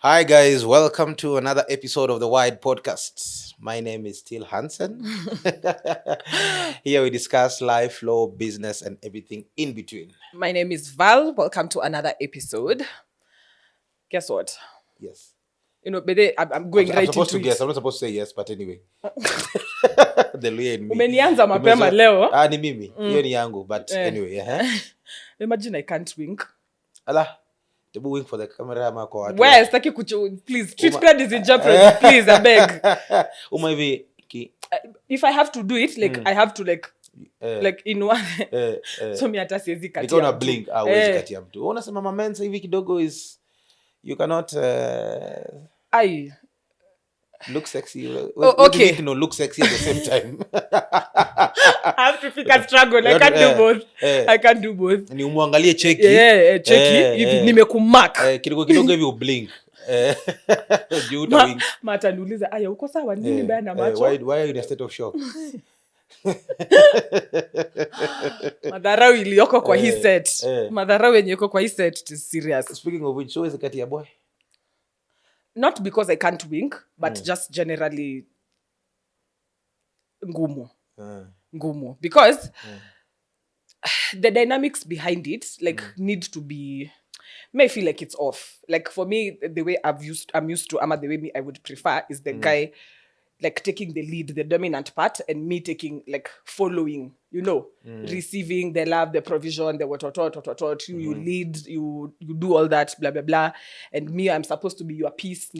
Hi guys, welcome to another episode of the Wide Podcast. My name is still Hansen. Here we discuss life, law, business, and everything in between. My name is Val. Welcome to another episode. Guess what? Yes. Bede, I'm going I'm right supposed to into guess. it. I'm not supposed to say yes, but anyway. The Luya in me. Umenianza mapema leo. Ni mimi. Hiyo ni yangu, but anyway. Imagine I can't wink. Ala. Tebu wink for the camera ama kwa watu. Where? Staki please. Street cred is in jeopardy. Please, I beg. Hivi if I have to do it, I have to like in one. So mi hata siwezi katia. Niko na blink hawezi katia mtu. Unasema mamensa hivi kidogo is you cannot look sexy. Okay. Look sexy at the same time. I have to pick a struggle. I can't do both. I can't do both. Ni umwangalie cheki. Cheki hivi nimekumark. Kidogo hivi ublink. Mata niuliza aya uko sawa nini mbaya na macho? Why are you in a state of shock? Madharau iliyoko kwa hii set. Madharau yenye iko kwa hii set is serious. Speaking of which, so is kati ya boy. Not because I can't wink, but just generally ngumu. Because the dynamics behind it need to be, may feel like it's off. Like for me, the way I'm used to, the way I would prefer is the guy taking the lead, the dominant part, and me taking following, receiving the love, the provision, the what, you lead, you do all that, blah, blah, blah. And me, I'm supposed to be your peace,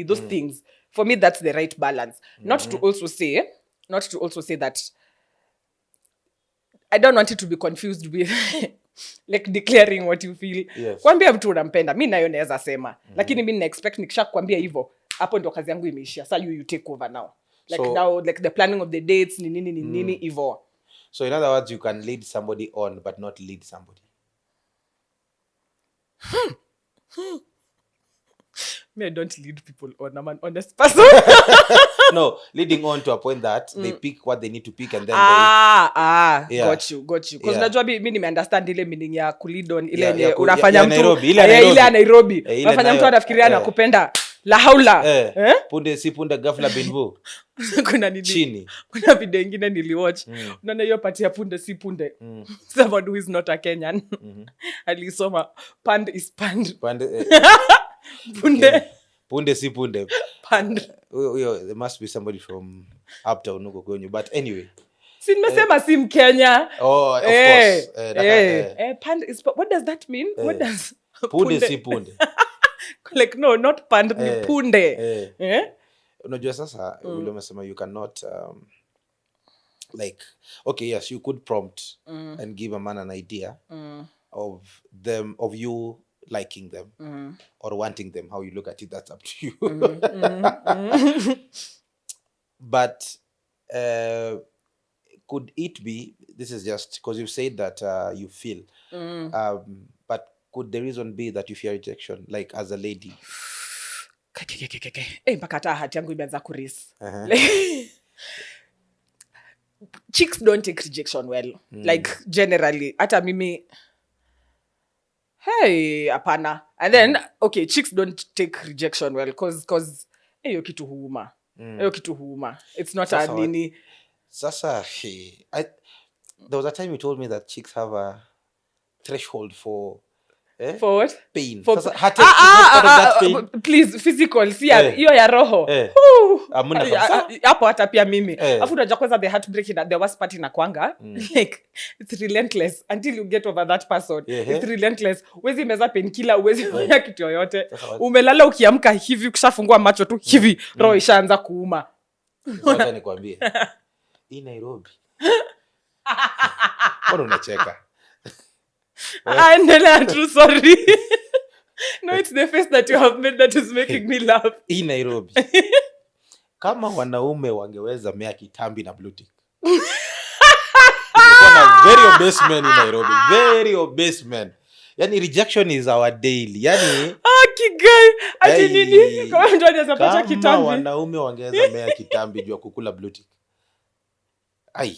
those things. For me, that's the right balance. Not to also say that I don't want it to be confused with declaring what you feel. Yes. Kwambia mtu unampenda, mi nayo naweza sema. Lakini mi na-expect nikisha kwambia hivyo, hapo ndo kazi yangu imeishia. So you take over now. Now the planning of the dates, nini hivyo. So in other words, you can lead somebody on but not lead somebody. Me, I don't lead people on. I'm an honest person. No, leading on to a point that they pick what they need to pick and then yeah. Got you. Because unajua mimi nimeunderstand ile meaning ya kulead on ile unafanya mtu ile Nairobi. Unafanya mtu anafikiria anakupenda. La haula. Punde si punde ghafla binvu. Kuna nini? Chini. Kuna video nyingine niliwatch. Unaona hiyo pati ya punde si punde. Someone who is not a Kenyan. Alisoma pand is pand. Punde. Punde si punde. Pand. There must be somebody from uptown huko kwenyu, but anyway. Si nimesema si Mkenya. Oh, of course. Pand is what does that mean? What does punde si punde? No, not pand, ni punde. Unajua sasa ule umesema you cannot okay, yes, you could prompt and give a man an idea of you liking them or wanting them. How you look at it, that's up to you. But could it be, this is just because you've said that you feel, but could the reason be that you fear rejection, like as a lady? Mpaka hata hati yangu imeanza kuris. Chicks don't take rejection well. Generally. Hata mimi, hapana. And then, okay, chicks don't take rejection well because hiyo kitu huuma. It's not a nini. Sasa, there was a time you told me that chicks have a threshold for for what? Pain. For pain. Please, physical. See, hiyo ya roho. Hapo hata pia mimi. Afu unajua kwanza the heartbreak the worst part inakwanga. It's relentless until you get over that person. It's relentless. Uwezi meza painkiller, uwezi fanya kitu yoyote. Umelala ukiamka hivi ukishafungua macho tu hivi roho ishaanza kuuma. Sasa nikwambie. Hii Nairobi. Mbona unacheka? I'm true sorry. No, it's the face that you have made that is making me laugh. Hii Nairobi. Kama wanaume wangeweza mea kitambi na blue tick. Kuna very obese men in Nairobi. Very obese men. Yani rejection is our daily. Yani kigai. Ati nini? Kama mtu anaweza pata kitambi. Kama wanaume wangeweza mea kitambi juu ya kukula blue tick. Ai.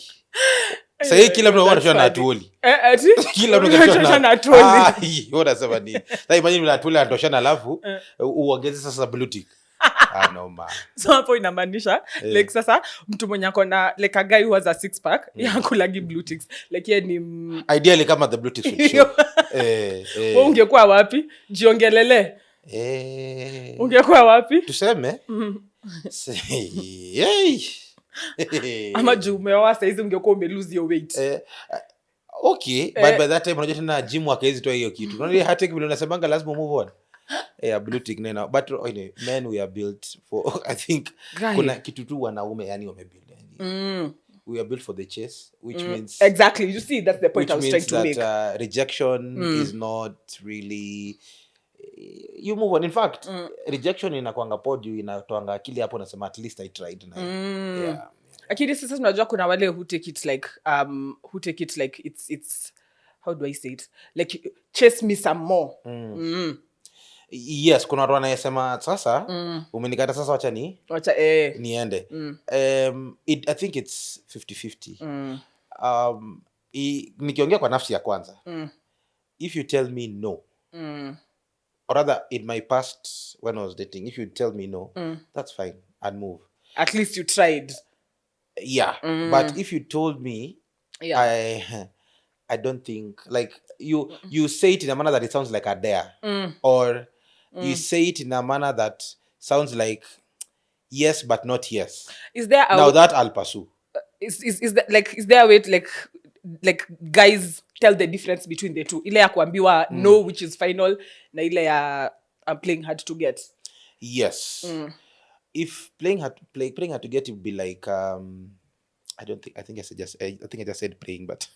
Sasa kila mtu anatoshana na That's atuoli. ati Kila mtu anatoshana na trolley. unasema nini? Sasa imagine vile atuoli anatoshana alafu uongeze sasa blue tick. No man. So hapo inamaanisha like sasa mtu mwenye ako na like a guy who has a six pack yakulagi blue ticks like yeye ni Ideally kama the blue ticks would show. Wewe ungekuwa wapi? Jiongelele. Ungekuwa wapi? Tuseme. Hey. Ama juu umeoa saizi ungekuwa umelose your weight. Okay, but by that time unajua tena gym wakezi toa hiyo kitu. Unaona hata vile unasemanga lazima move on. Blue tick nena. But anyway, men we are built for I think kuna kitu tu wanaume yani wamebuild yani. We are built for the chase, which means exactly. You see, that's the point I was trying to that, make. Rejection is not really you move on. In fact, rejection inakwanga poju inatoanga akili hapo nasema at least I tried na yeah. Lakini sasa tunajua kuna wale who take it like it's how do I say it? Like chase me some more. Yes, kuna watu wanasema sasa umenikata sasa wacha niende. I think it's 50-50. Nikiongea kwa nafsi ya kwanza. If you tell me no. Or rather in my past when I was dating, if you tell me no, that's fine. I'd move. At least you tried. Yeah. But if you told me I don't think like you say it in a manner that it sounds like a dare. Or you say it in a manner that sounds like yes but not yes. Is there a now that I'll pursue. Is that like is there a way to like guys tell the difference between the two? Ile ya kuambiwa no which is final na ile ya I'm playing hard to get. Yes. If playing hard to get it would be like I think I just said playing but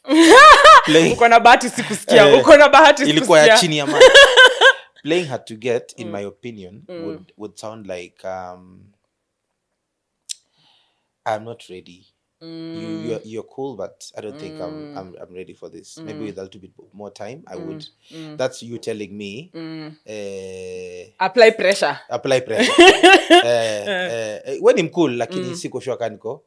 playing uko na bahati sikusikia uko na bahati sikusikia ilikuwa ya chini ya maji. Playing hard to get in my opinion would sound like I'm not ready. You're cool but I don't think I'm ready for this. Maybe with a little bit more time I would. That's you telling me apply pressure when I'm cool lakini siko sure kaniko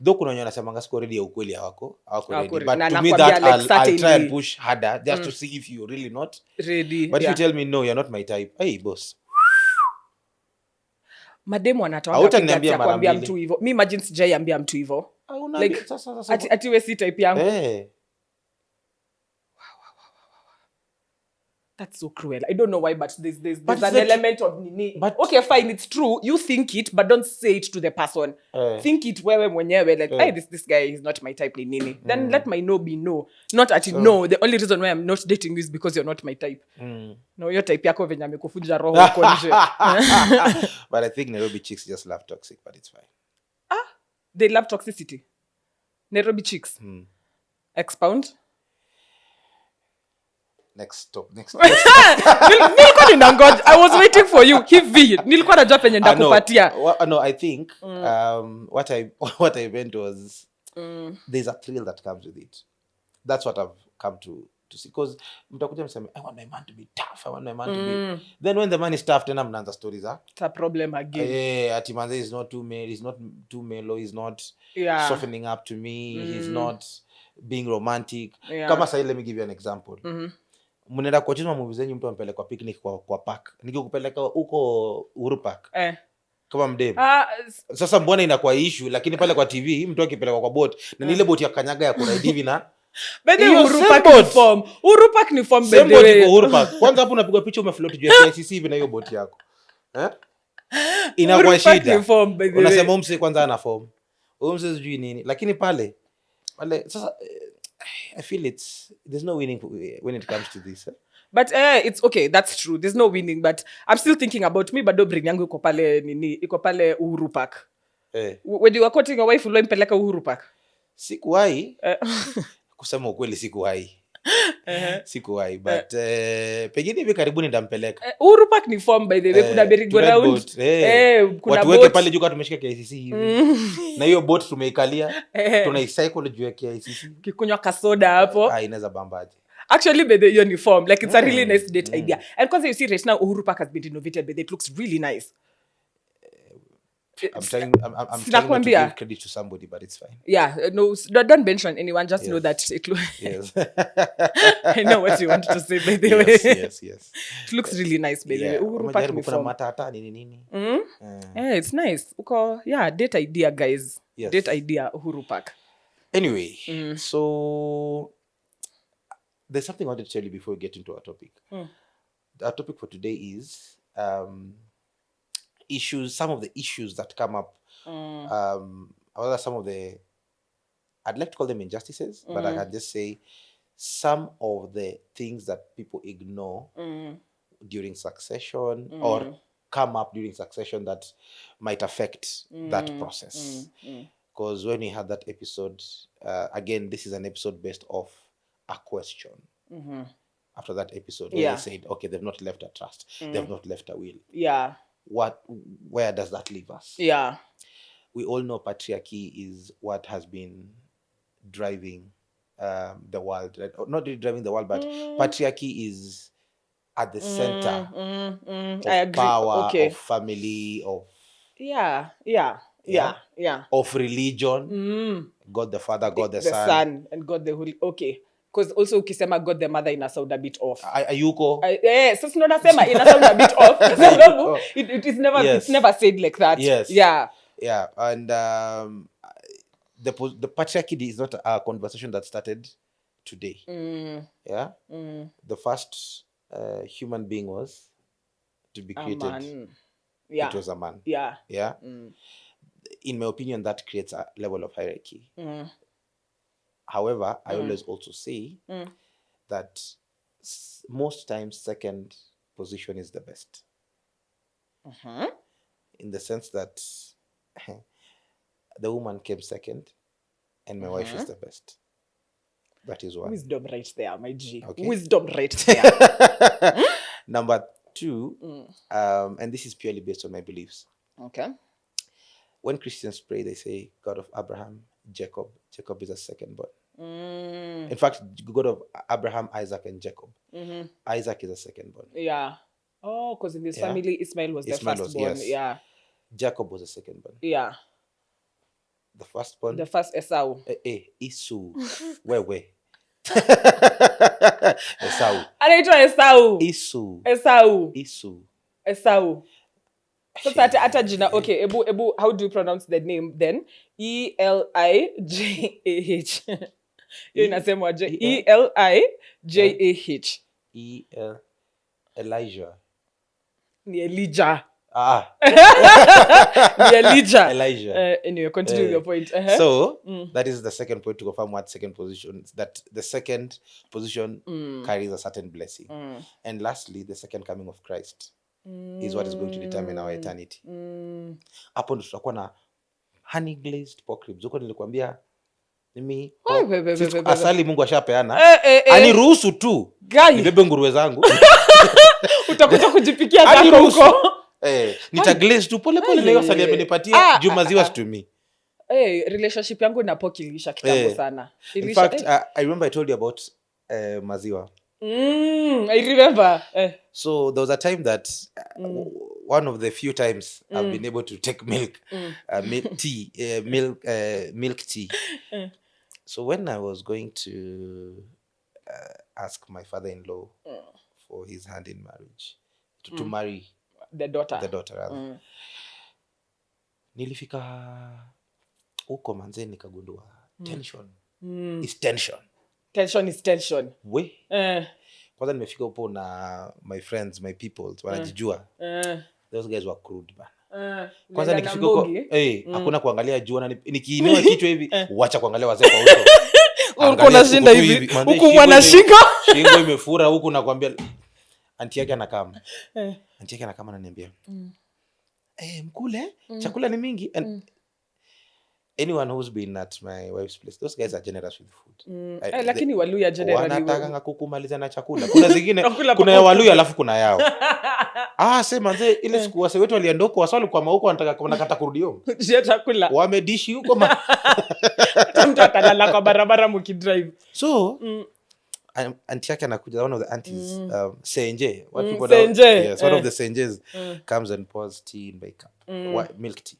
though kuna wenye wanasemanga siko ready ya ukweli hawako ready but to me that I'll try and push harder just to see if you're really not ready. But if you tell me no you're not my type, hey boss, mademu anatoa kuambia mtu hivyo. Mimi imagine sijaiambia mtu hivyo like ati we si type yangu. That's so cruel. I don't know why, but there's an element of nini. Okay, fine, it's true. You think it, but don't say it to the person. Think it wewe mwenyewe like, hey, this guy is not my type ni nini. Then let my no be no. Not ati no. The only reason why I'm not dating you is because you're not my type. No, your type yako venye amekufunja roho huko nje. But I think Nairobi chicks just love toxic, but it's fine. They love toxicity. Nairobi chicks. Expound. Next stop. Nilikuwa ninangoja. I was waiting for you. Hivi. Nilikuwa najua penye ndakupatia. No, I think what I meant was there's a thrill that comes with it. That's what I've come to see. Because mtakuja mseme, I want my man to be tough. I want my man to be... Then when the man is tough, tena mnaanza stories. It's a problem again. Ati manze is not too male. He's not too mellow. He's not softening up to me. He's not being romantic. Kama sahi, let me give you an example. Mnaenda kwa chizma movies zenyu mtu ampeleka kwa picnic kwa park. Nikikupeleka huko Uhuru Park. Kama mdemu. Sasa mbona inakuwa issue lakini pale kwa TV mtu akipeleka kwa boat na ile boat ya kanyaga ya kuna hivi na Bede Uhuru Park ni form bede wewe. Uhuru Park. Kwanza hapo unapigwa picha umefloat juu ya KCC hivi na hiyo boat yako. Inakuwa shida. Unasema umse kwanza ana form. Umse sijui nini. Lakini pale sasa I feel there's no winning when it comes to this. But it's okay, that's true. There's no winning, but I'm still thinking about me bado brain yangu iko pale Uhuru Park. When you were quoting your wife ulimpeleka Uhuru Park? Sikuwahi. Kusema ukweli sikuwahi. Sikuwahi but pengine hivi karibuni ndampeleka. Uhuru Park ni form by the way, kuna merry go round. Kuna watu weke pale juu tumeshika KICC hivi. Na hiyo boat tumeikalia, tunaicycle juu ya KICC. Kikunywa kasoda hapo. Inaweza bambaje. Actually, by the uniform, like it's a really nice date idea. And because you see right now, Uhuru Park has been renovated, but it looks really nice. I'm trying not to give credit to somebody, but it's fine. Yeah, no, don't mention anyone. Just know that it yes. I know what you want to say, by the way. Yes. It looks really nice, by the way. Uhuru Park ni form. Yeah, it's nice. Date idea, guys. Yes. Date idea, Uhuru Park. Anyway, so there's something I wanted to tell you before we get into our topic. Our topic for today is issues, some of the issues that come up, some of the, I'd like to call them injustices, but I can just say some of the things that people ignore during succession or come up during succession that might affect that process. Because when we had that episode, again, this is an episode based off a question. After that episode, where they said, okay, they've not left a trust, they've not left a will. Yeah. Where does that leave us? Yeah. We all know patriarchy is what has been driving the world. Right? Not really driving the world, but patriarchy is at the center of power, of family, of of religion. God the Father, God the Son, and God the Holy. Okay. Because also ukisema God the Mother ina sound a bit off. Ayuko. Sasa ndo nasema ina sound a bit off. Sababu it is never it's never said like that. Yes. Yeah. And the patriarchy is not a conversation that started today. Yeah. The first human being was to be created. A man. Yeah. It was a man. Yeah. Yeah. In my opinion, that creates a level of hierarchy. However, I always also say that most times second position is the best. In the sense that the woman came second and my wife is the best. That is one. Wisdom right there, my G. Okay. Wisdom right there. Number two, and this is purely based on my beliefs. Okay. When Christians pray, they say, God of Abraham, Jacob. Jacob is a second born. In fact, God of Abraham, Isaac, and Jacob. Isaac is a second born. Yeah. Oh, because in this family, Ismail was the first born. Yes. Yeah. Jacob was a second born. Yeah. The first born. The first Esau. Isu. Where? Esau. Anaitwa Esau. Isu. Esau. Isu. Esau. So ata jina. Okay, Ebu, how do you pronounce the name then? Elijah. Yo inasemwa Elijah. Elijah. Ni Elijah. Elijah. Anyway, continue your point. So that is the second point to confirm what second position, that the second position carries a certain blessing. And lastly, the second coming of Christ is what is going to determine our eternity. Hapo ndo tutakuwa na honey glazed pork ribs. Uko nilikwambia mimi asali Mungu ashapeana. Aniruhusu tu nibebe nguruwe zangu. Utakuja kujipikia zako huko. Nitaglaze tu pole pole leo asali amenipatia juu maziwa situmii. Relationship yangu na pork ilisha kitambo sana. In fact, I remember I told you about maziwa. I remember. So there was a time that one of the few times I've been able to take milk tea. So when I was going to ask my father-in-law for his hand in marriage, to marry the daughter rather. Nilifika huko manze nikagundua tension is tension. Tension is tension. Kwanza nimefika huko na my friends, my people, wanajijua. Those guys were crude bana. Kwanza nikifika huko hakuna kuangalia juu na nikiinua kichwa hivi uacha kuangalia wazee kwa uso. Uko na shinda hivi. Huku wana shingo imefura huku nakwambia. Anti yake anakama. Anti yake anakama ananiambia. Mkule, chakula ni mingi. And anyone who's been at my wife's place, those guys are generous with food. Lakini Waluya generally wanataka kukumaliza na chakula. Kuna zingine kuna ya Waluya alafu kuna yao. Sema mzee ile siku wase wetu waliendoko waswali kwa mauko wanataka wanakata kurudi home. Je chakula. Wamedishi huko mtu atalala kwa barabara mkidrive. So auntie yake anakuja, one of the aunties, senje, what people senje. yes, one of the senjes comes and pours tea in my cup, milk tea.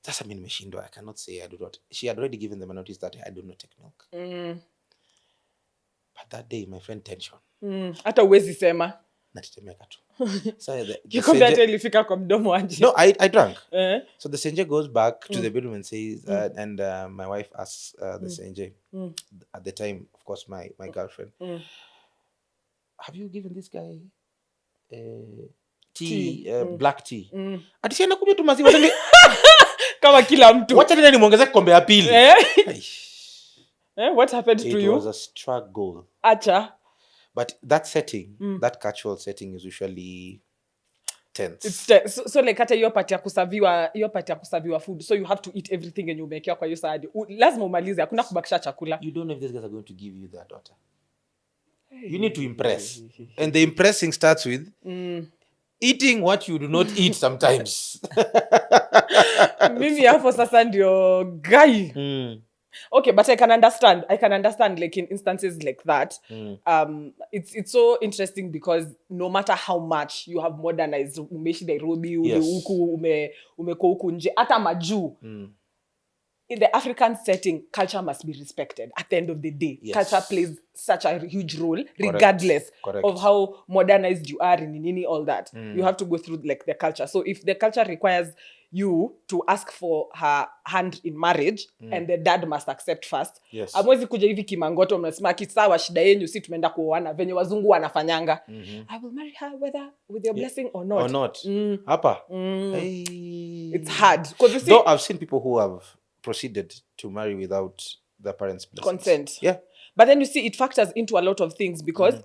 Sasa mimi nimeshindwa, I cannot say I do not. She had already given them a notice that I do not take milk. But that day my friend tension. Hata uwezi sema. Natetemeka tu. So kikombe hata ilifika kwa mdomo wanje. No, I drank. So the senje goes back to the bedroom and says, and my wife asks the senje, at the time, of course, my girlfriend, have you given this guy tea, black tea? Ati sienda kunywa tu maziwa tenge. Kama kila mtu. Wacha nini nimuongeze kikombe ya pili. What happened to you? It was a struggle. Acha. But that setting, that casual setting is usually tense. So like hata hiyo part ya kusaviwa food, so you have to eat everything and you make kwa hiyo sahani. Lazima umalize, hakuna kubakisha chakula. You don't know if these guys are going to give you their daughter. You need to impress. And the impressing starts with eating what you do not eat sometimes. Mimi hapo sasa ndio guy. Okay, but I can understand like in instances like that. It's so interesting because no matter how much you have modernized, umeishi Nairobi, huku umeko huku nje, hata majuu. In the African setting, culture must be respected. At the end of the day, culture plays such a huge role, regardless of how modernized you are in all that. You have to go through like the culture. So if the culture requires you to ask for her hand in marriage, and the dad must accept first. Amwezi kuja hivi kimangoto mnasema kisawa shida yenu si tumeenda kuoana venye wazungu wanafanyanga. I will marry her whether with your blessing or not. Hapa. It's hard. Though I've seen people who have proceeded to marry without the parents' consent. Yeah. But then you see it factors into a lot of things because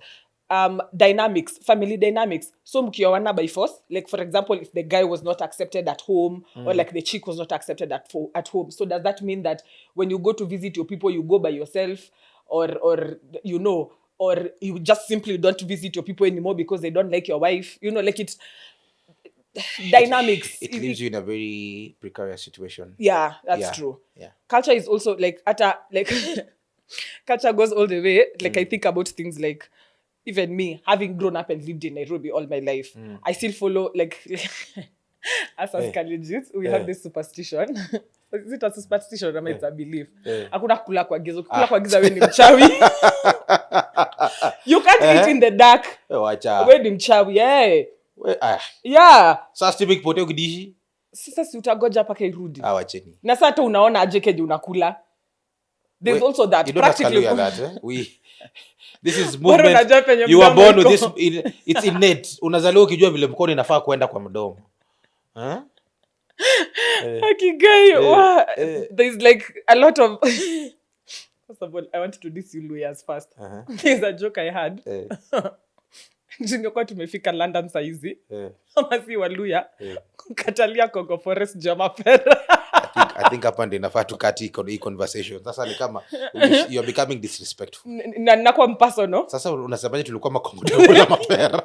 dynamics, family dynamics. So mkioana by force, like for example, if the guy was not accepted at home or like the chick was not accepted at home. So does that mean that when you go to visit your people, you go by yourself or you know, or you just simply don't visit your people anymore because they don't like your wife? You know, like it's dynamics. It leaves you in a very precarious situation. Yeah, that's true. Yeah. Culture is also like culture goes all the way. Like I think about things like even me having grown up and lived in Nairobi all my life, I still follow like as Kalejits, we have this superstition. Is it a superstition or it's a belief? Hakuna kula kwa giza. Kula kwa giza wewe ni mchawi. You can't eat in the dark. Wewe ni mchawi. Yeah. Sasa stibi kipotea ukidishi. Sasa si utagoja paka irudi. Wacheni. Na sasa hata unaona aje keje unakula. There's also that. You don't practically that, this is movement. You are born with this. It's innate. Unazaliwa ukijua vile mkono inafaa kwenda kwa mdomo. There's like a lot of first of all, I want to diss you lawyers first. There's a joke I had. Ningekuwa tumefika London saizi. Kama si Waluya kukatalia Congo Forest Jamapera. I think hapa ndio inafaa tukati hii conversation. Sasa ni kama you are becoming disrespectful. Na kwa mpasono. Sasa unasemaje tulikuwa makongo ya mapera.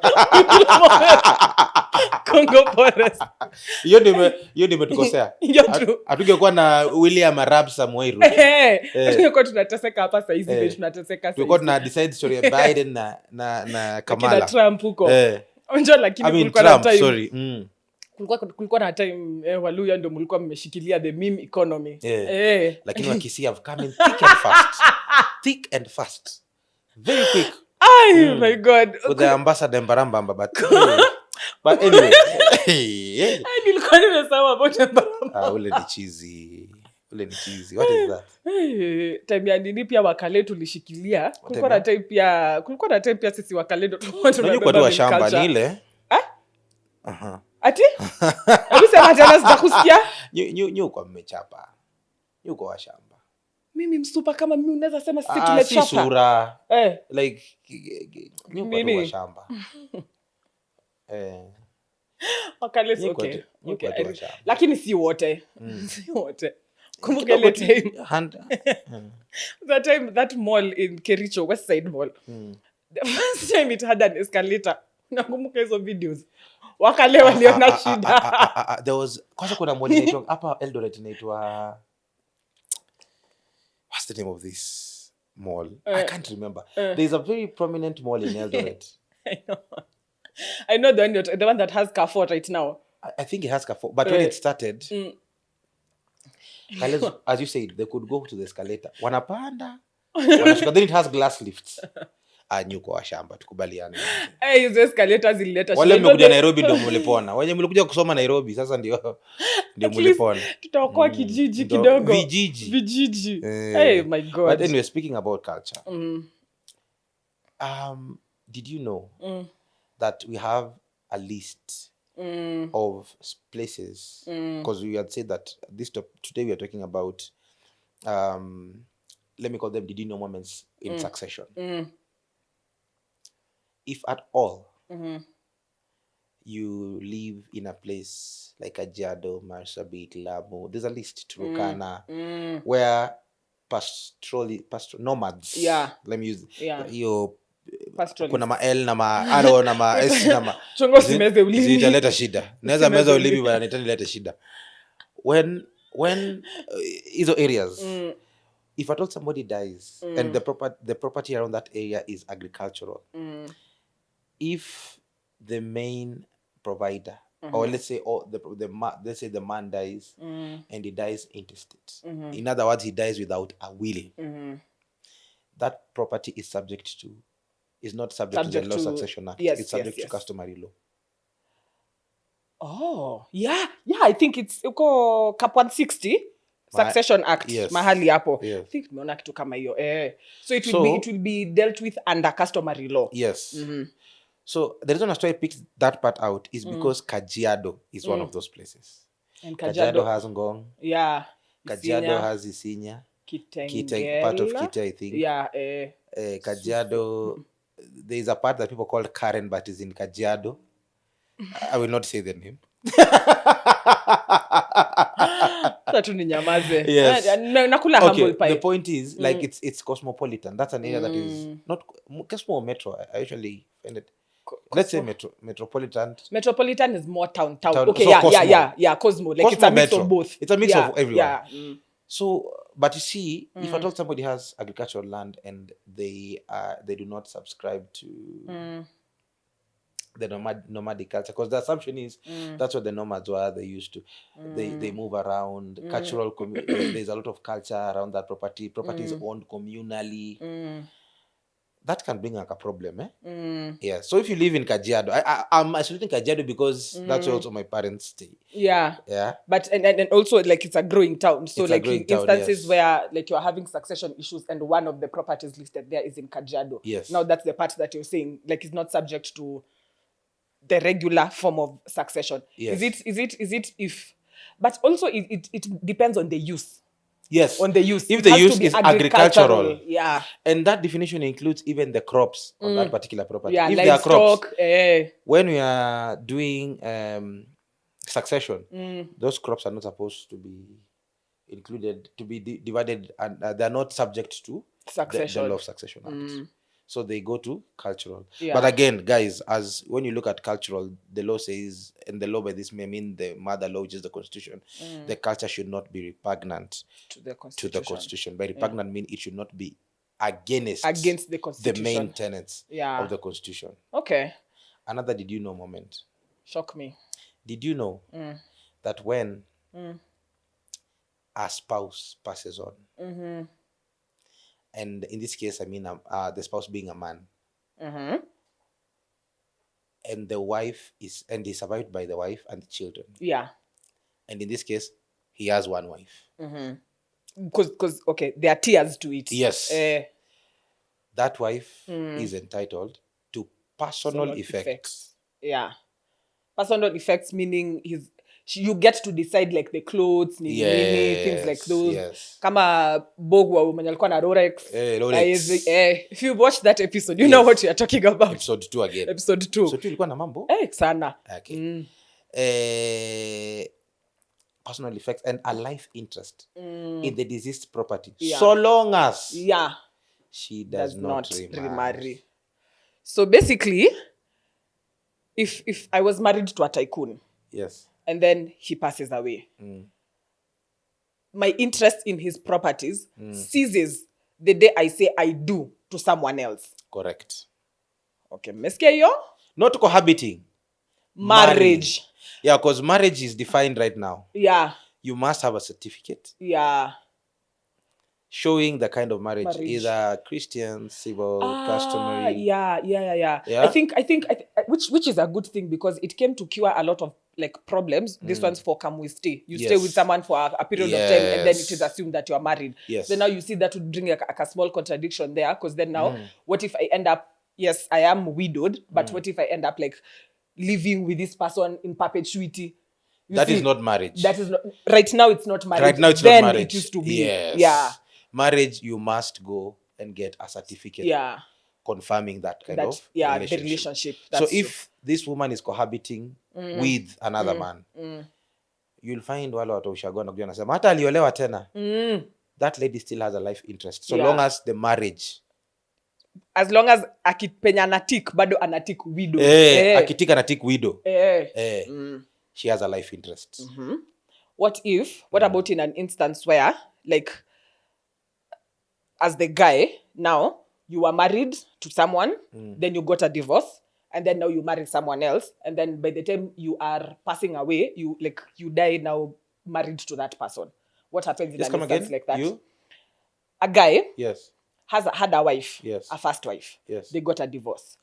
Congo Forest. Hiyo ndio imetukosea. Hatungekuwa na William Arab Samoei Ruto. Tungekuwa tunateseka hapa sasa hizi ndio tunateseka sasa. Tungekuwa tuna decide story ya Biden na Kamala. Na Trump huko. Unajua lakini kulikuwa na time. Sorry. Kulikuwa na time Waluya ndio mlikuwa mmeshikilia the meme economy. Lakini wakisi have come in thick and fast. Thick and fast. Very quick. Oh my God. With the ambassador Mbarambamba but anyway. Nilikuwa nimesema about Mbarambamba. Ule ni cheesy. What is that? Time ya nini pia Wakale tulishikilia. Kulikuwa na time pia sisi Wakale ndio tunabeba wa shamba ni ile. Ati? Sema tena sitakusikia. Nyuko mmechapa. Nyuko wa shamba. Mimi msupa kama mimi unaweza sema sisi tumechapa. Si sura. Like nyuko wa shamba. Wakale okay. Lakini si wote. Si wote. Kumbuka ile time. That mall in Kericho, West Side Mall. The first time it had an escalator. Nakumbuka hizo videos. Wakale waliona shida. There was kwanza kuna moja inaitwa hapa Eldoret inaitwa what's the name of this mall. I can't remember. There's a very prominent mall in Eldoret. I know the one that has Carrefour right now. I think it has Carrefour. But when it started, as you said, they could go to the escalator. Wanapanda. Wanashuka. Then it has glass lifts. Nyuko wa shamba tukubaliane. Hizo escalators zilileta shida. Wale mmekuja Nairobi ndio mlipona. Wenye mlikuja kusoma Nairobi sasa ndio mlipona. Tutaokoa kijiji kidogo. Vijiji. Hey my God. But anyway, speaking about culture. Did you know that we have a list of places? Because we had said that today we are talking about let me call them did you know moments in succession. If at all you live in a place like Kajiado, Marsabit, Lamu, there's a list, Turkana, where pastoral nomads. Yeah. Let me use your kuna ma L na ma Aro na ma S na ma chongo simeze ulimi zitaleta shida. Naweza meza ulimi bana nitaleta shida. When hizo areas if at all somebody dies and the property around that area is agricultural, if the main provider or let's say let's say the man dies and he dies intestate, in other words he dies without a will, that property is not subject to the Law Succession Act. It's subject to customary law. Oh yeah, I think it's Cap 160 Succession Act. Yes. Mahali hapo. Yes. I think nimeona kitu kama hiyo. So it will be dealt with under customary law. Yes. So the reason I picked that part out is because Kajiado is one of those places. And Kajiado has Ngong. Yeah. Kajiado has Isinya. Kitengela. Part of Kita, I think. Yeah. Kajiado, there is a part that people call Karen, but is in Kajiado. I will not say the name. Yes. Okay, the point is, like, it's cosmopolitan. That's an area that is not Cosmo Metro. I usually find it. Let's say metropolitan. Metropolitan is more town. Okay, so yeah. Cosmo. Like Cosmo, it's a mix metro. Of both. It's a mix of everyone. Yeah. So, but you see, if I told somebody has agricultural land and they do not subscribe to the nomadic culture, because the assumption is that's what the nomads were. They used to they move around. Cultural there's a lot of culture around that property. Property is owned communally. That can bring like a problem, Yeah. So if you live in Kajiado, I'm isolating Kajiado because that's also my parents stay. Yeah. But and also like it's a growing town. So it's like instances where like you're having succession issues and one of the properties listed there is in Kajiado. Yes. Now that's the part that you're saying, like it's not subject to the regular form of succession. Yes. Is it if, but also it depends on the use. Yes. On the use. If the use is agricultural. Yeah. And that definition includes even the crops on that particular property. Yeah, if livestock, there are crops, when we are doing succession, those crops are not supposed to be included, to be divided, and they're not subject to the Law of Succession Act. So they go to cultural. Yeah. But again, guys, as when you look at cultural, the law says, and the law by this may mean the mother law, which is the Constitution, the culture should not be repugnant to the Constitution. By repugnant mean it should not be against the Constitution, the main tenets of the Constitution. Okay. Another did you know moment. Shock me. Did you know that when a spouse passes on, and in this case, I mean the spouse being a man, and the wife and he's survived by the wife and the children. Yeah. And in this case, he has one wife. Because okay, there are tiers to it. Yes. That wife is entitled to personal effects. Yeah. Personal effects meaning you get to decide like the clothes, things like those. Yes. Kama Bogwa mwenye alikuwa na Rolex. If you watch that episode, you know what you are talking about. Episode 2 again. Episode 2. Episode 2 ilikuwa na mambo? Sana. Okay. Personal effects and a life interest in the deceased property. Yeah. So long as she does not remarry. So basically, if I was married to a tycoon. Yes. And then he passes away. My interest in his properties ceases the day I say I do to someone else. Correct. Okay, mmesikia hiyo? Not cohabiting. Marriage. Yeah, because marriage is defined right now. Yeah. You must have a certificate. Yeah. Showing the kind of marriage, either Christian, civil, customary. Yeah. I think which is a good thing, because it came to cure a lot of like problems. This one's for come we stay. You stay with someone for a period of time, and then it is assumed that you are married. Yes. So now you see that would bring a small contradiction there, because then now what if I end up, yes, I am widowed, but what if I end up like living with this person in perpetuity? That is not marriage. That is not right now. It's not marriage. Right now, it's then not marriage. It used to be. Yes. Yeah. Marriage, you must go and get a certificate. Yeah. Confirming that kind of relationship. The relationship. So if this woman is cohabiting with another man, you'll find wale watu ushagoa na kujua nasema hata aliolewa tena. That lady still has a life interest. So long as the marriage, as long as akipenya anatik bado anatik widow. Akitika anatik widow. She has a life interest. What about in an instance where, like, as the guy, now you are married to someone, then you got a divorce, and then now you marry someone else, and then by the time you are passing away, you die now married to that person. What happens in an instance like that? A guy had a wife, a first wife. They got a divorce.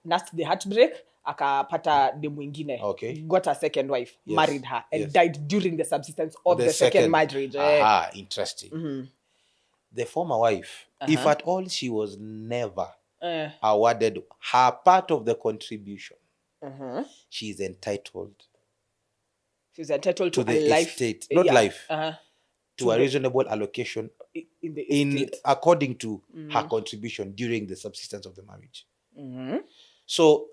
Nasty the heartbreak, akapata de mwingine. Got a second wife, married her, and died during the subsistence of the second marriage. Interesting. The former wife, if at all she was never awarded her part of the contribution, she is entitled. She's entitled to the life estate, not life, to a reasonable allocation in the estate, according to her contribution during the subsistence of the marriage. So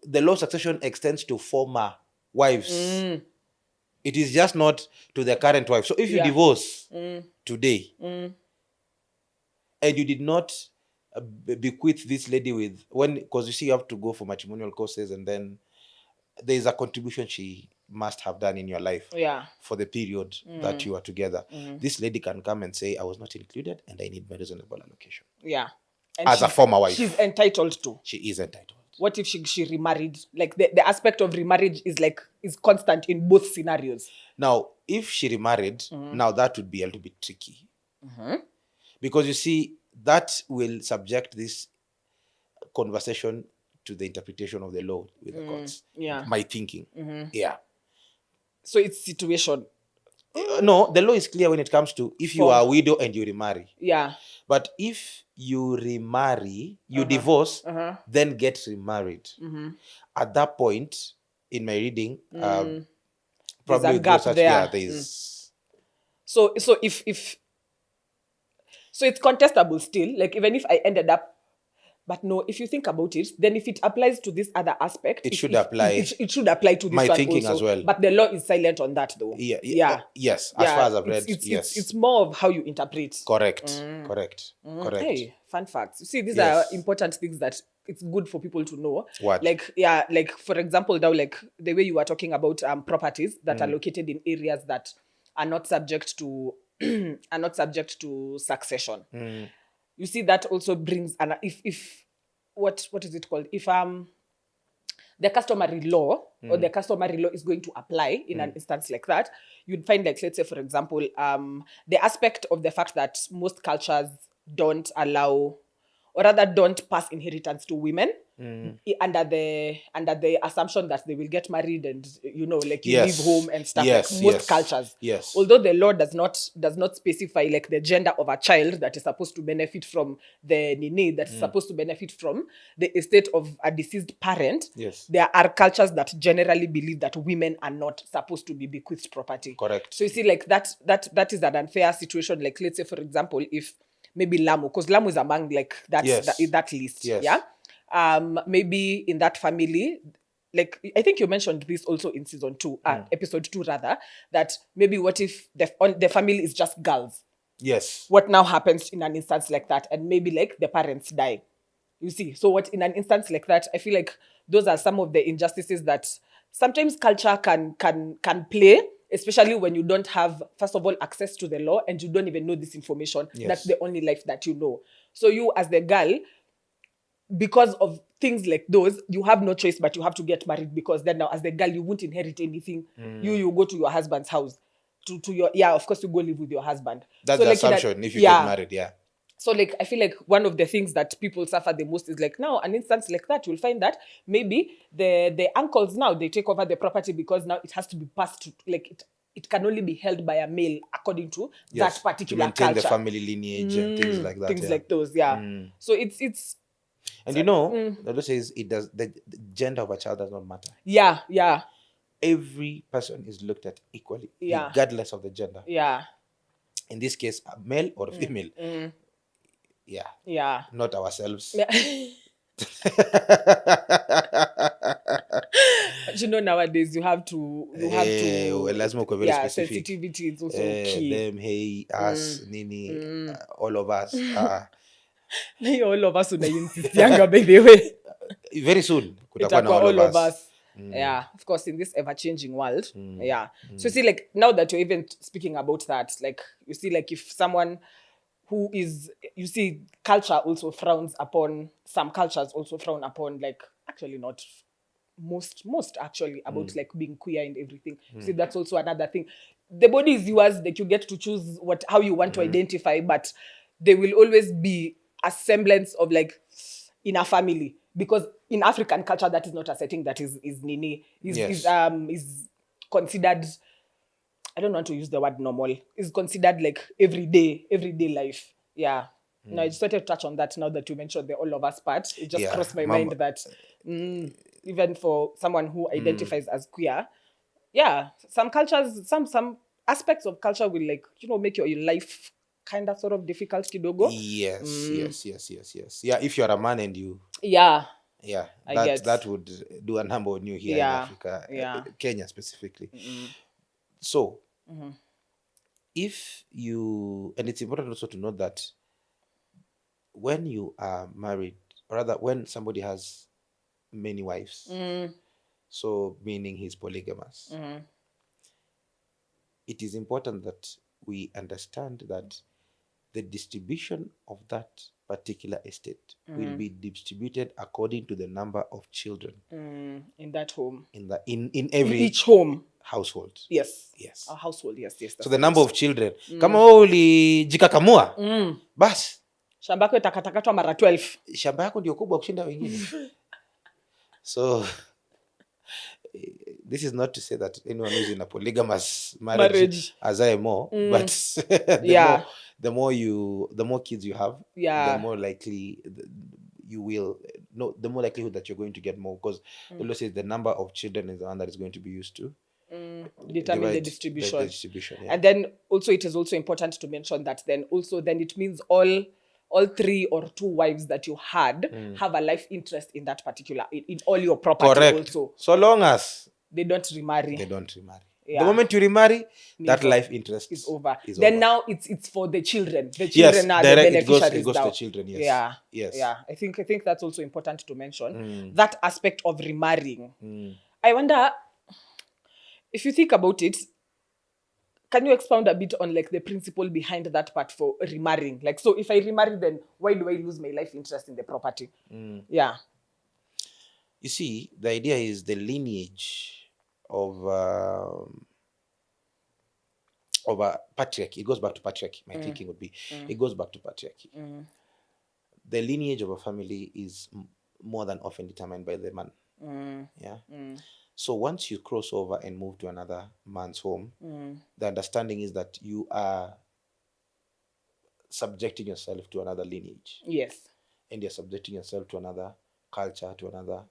the law of succession extends to former wives. It is just not to the current wife. So if you divorce today, and you did not bequeath this lady with, because you see you have to go for matrimonial courses, and then there is a contribution she must have done in your life for the period that you are together. This lady can come and say, I was not included and I need my reasonable allocation. And as a former wife. She's entitled to. She is entitled. What if she remarried? Like the aspect of remarriage is constant in both scenarios. Now, if she remarried, now that would be a little bit tricky. Because you see, that will subject this conversation to the interpretation of the law with the courts. My thinking. So it's situation. No, the law is clear when it comes to if you are a widow and you remarry. But if you remarry, you divorce, then get remarried. At that point, in my reading, probably there's a gap there. So it's contestable still. Like even if I ended up, but no, if you think about it, then if it applies to this other aspect, it should apply. It should apply to this my one thinking also. As well. But the law is silent on that, though. Yes, as far as I've read, yes. It's more of how you interpret. Correct. Hey, fun facts. You see, these are important things that it's good for people to know. What? Like for example, now, like the way you were talking about properties that are located in areas that are not subject to succession. You see, that also brings if what is it called? If the customary law or the customary law is going to apply in an instance like that, you'd find, like, let's say, for example, the aspect of the fact that most cultures don't allow, or rather don't pass inheritance to women under the assumption that they will get married and you leave home and stuff, like most cultures. Although the law does not specify like the gender of a child that is supposed to benefit from the nini, that is supposed to benefit from the estate of a deceased parent. There are cultures that generally believe that women are not supposed to be bequeathed property. Correct. So you see, like that is an unfair situation. Like, let's say, for example, if maybe Lamu, because Lamu is among like that list. Maybe in that family, like I think you mentioned this also in season 2, episode 2 rather, that maybe what if the family is just girls? What now happens in an instance like that? And maybe like the parents die. You see, so what in an instance like that, I feel like those are some of the injustices that sometimes culture can play especially when you don't have, first of all, access to the law and you don't even know this information. Yes. That's the only life that you know. So you, as the girl, because of things like those, you have no choice but you have to get married, because then now, as the girl, you won't inherit anything. You go to your husband's house, to your, of course, you go live with your husband. That's so the like assumption if you get married. So like, I feel like one of the things that people suffer the most is like, now an instance like that, you'll find that maybe the uncles now, they take over the property because now it has to be passed to, like, it can only be held by a male according to that particular to maintain culture. the family lineage and things like that. Things like those, So it's and you know, the law says the gender of a child does not matter. Yeah. Every person is looked at equally, regardless of the gender. Yeah. In this case, a male or a female. Yeah. Not ourselves. But you know, nowadays you have to sensitivity is also key. Them, hey, us, Nini, all of us. All of us insist younger, by the way. Very soon. All of us. Yeah, of course, in this ever-changing world. So see, like, now that you're even speaking about that, like, you see, like, if someone who is, you see, culture also frowns upon, some cultures also frown upon, like, actually not most actually, about like being queer and everything. See, that's also another thing. The body is yours, like, you get to choose how you want to identify, but there will always be a semblance of, like, in a family, because in African culture, that is not a setting that is nini, is considered, I don't want to use the word normal, is considered like everyday life. No, I just wanted to touch on that now that you mentioned the all of us part. It just crossed my mind that even for someone who identifies as queer, some cultures, some aspects of culture will, like, you know, make your life kind of sort of difficult kidogo. Yes. Yeah, if you're a man and you that would do a number on you here in Africa, Kenya specifically. So if you, and it's important also to note that when you are married, or rather when somebody has many wives, so meaning he's polygamous, it is important that we understand that the distribution of that particular estate will be distributed according to the number of children in that home, in every each home household. Yes. A household. Yes. So the number of children, kama wewe ulijikakamua, basi shamba yako itakatakatwa mara 12. Shamba yako ndio kubwa kushinda wengine. So this is not to say that anyone who's in a polygamous marriage has more, but the more kids you have, the more likely you will, the more likelihood that you're going to get more, because the law says the number of children is the one that is going to be used to determine the distribution. And then also it is also important to mention that then it means all 3 or 2 wives that you had have a life interest in that particular, in all your property. Correct. Also. So long as they don't remarry. The moment you remarry, that life interest is over. Now it's for the children. The children are the beneficiaries. It goes to the children, yes. Yeah. I think that's also important to mention. That aspect of remarrying. I wonder, if you think about it, can you expound a bit on, like, the principle behind that part for remarrying? Like, so if I remarry, then why do I lose my life interest in the property? Yeah. You see, the idea is the lineage of a patriarchy. It goes back to patriarchy. My thinking would be, it goes back to patriarchy. The lineage of a family is more than often determined by the man. So once you cross over and move to another man's home, the understanding is that you are subjecting yourself to another lineage. Yes. And you're subjecting yourself to another culture, to another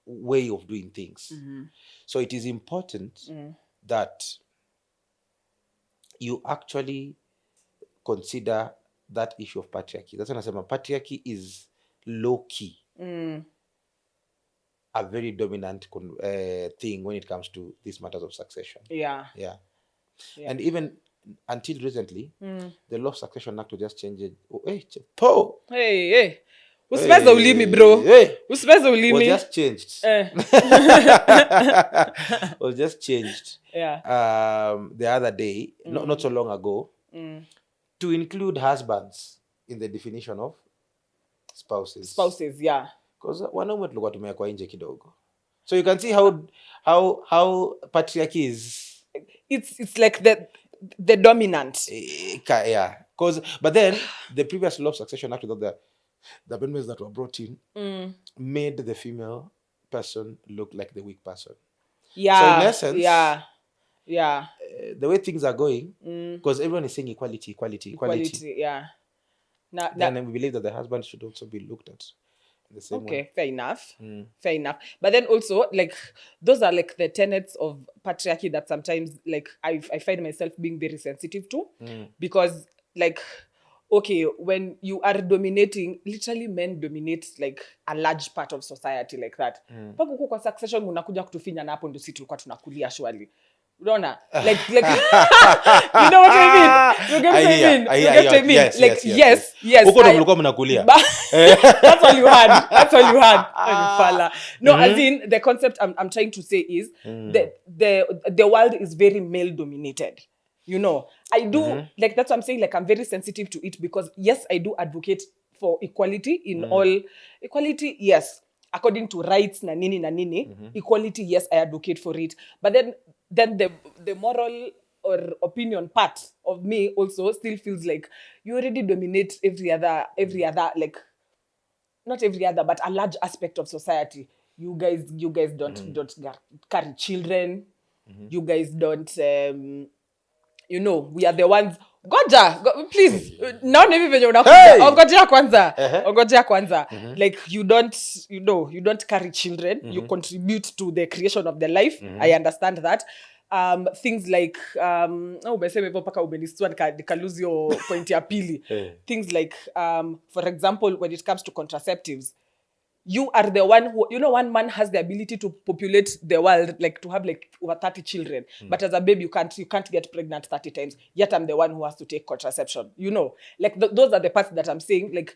way of doing things. So it is important that you actually consider that issue of patriarchy. That's when I say patriarchy is low-key. A very dominant thing when it comes to these matters of succession. Yeah. And even until recently, the Law of Succession Act just changed it. Hey. Usiweze ulimi bro. Usiweze ulimi. Was just changed. Was just changed. Yeah. The other day, not so long ago, to include husbands in the definition of spouses. Spouses, yeah. Because wanaume tulikuwa tumewekwa nje kidogo. So you can see how patriarchy is. It's like the dominant. Yeah. But then the previous law of succession act, the amendments that were brought in made the female person look like the weak person. Yeah. So in essence, yeah. The way things are going, because everyone is saying equality. Yeah. Then we believe that the husband should also be looked at in the same way. Okay, fair enough. But then also, like, those are like the tenets of patriarchy that sometimes, like, I find myself being very sensitive to, because, like, okay, when you are dominating, literally men dominate like a large part of society like that. Paka huko kwa succession unakuja kutufinya na hapo ndio sisi tulikuwa tunakulia shwali. Unaona? Like you know what I mean? You get what I mean? Like yes. Huko ndo mlikuwa mnakulia. That's all you had. Fala. No, as in the concept I'm trying to say is the world is very male dominated. You know, I do like that's what I'm saying. Like I'm very sensitive to it because yes, I do advocate for equality in all equality. Yes, according to rights na nini. Equality, yes, I advocate for it. But then the moral or opinion part of me also still feels like you already dominate every other like not every other but a large aspect of society. You guys don't carry children. You guys don't. You know, we are the ones. Please. Now never venye unakuja. Ongojea kwanza. Like you don't carry children. You contribute to the creation of the life. I understand that. Things like umesema hivyo paka umenistua nika lose your point ya pili. Things like for example when it comes to contraceptives, you are the one who, you know, one man has the ability to populate the world, like to have like over 30 children. But as a baby, you can't get pregnant 30 times. Yet I'm the one who has to take contraception. You know, like those are the parts that I'm saying. Like